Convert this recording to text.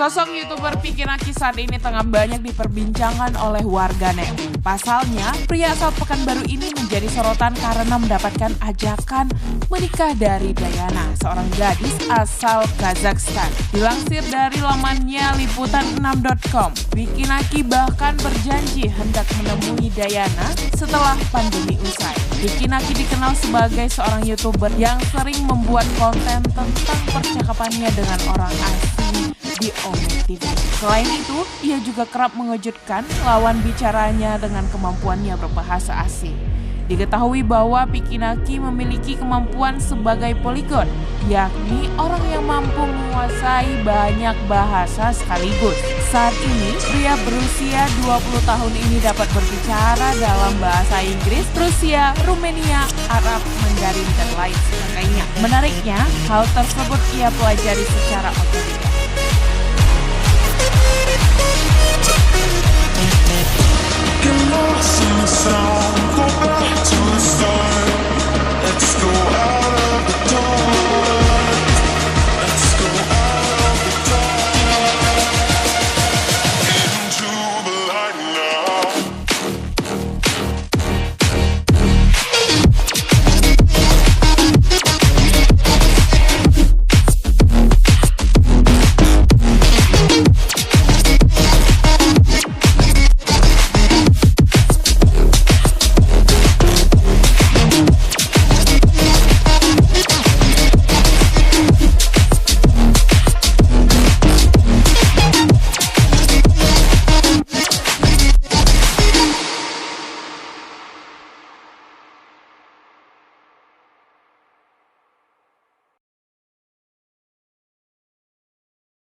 Sosok YouTuber Pikinaki saat ini tengah banyak diperbincangkan oleh warganet. Pasalnya, pria asal Pekanbaru ini menjadi sorotan karena mendapatkan ajakan menikah dari Diana, seorang gadis asal Kazakhstan. Dilansir dari lamannya liputan6.com, Pikinaki bahkan berjanji hendak menemui Diana setelah pandemi usai. Pikinaki dikenal sebagai seorang YouTuber yang sering membuat konten tentang percakapannya dengan orang asing di Omek TV. Selain itu, ia juga kerap mengejutkan lawan bicaranya dengan kemampuannya berbahasa asing. Diketahui bahwa Pikinaki memiliki kemampuan sebagai poliglot, yakni orang yang mampu menguasai banyak bahasa sekaligus. Saat ini, pria berusia 20 tahun ini dapat berbicara dalam bahasa Inggris, Rusia, Rumania, Arab, Mandarin, dan lain sebagainya. Menariknya, hal tersebut ia pelajari secara otodidak. Get lost in the sound.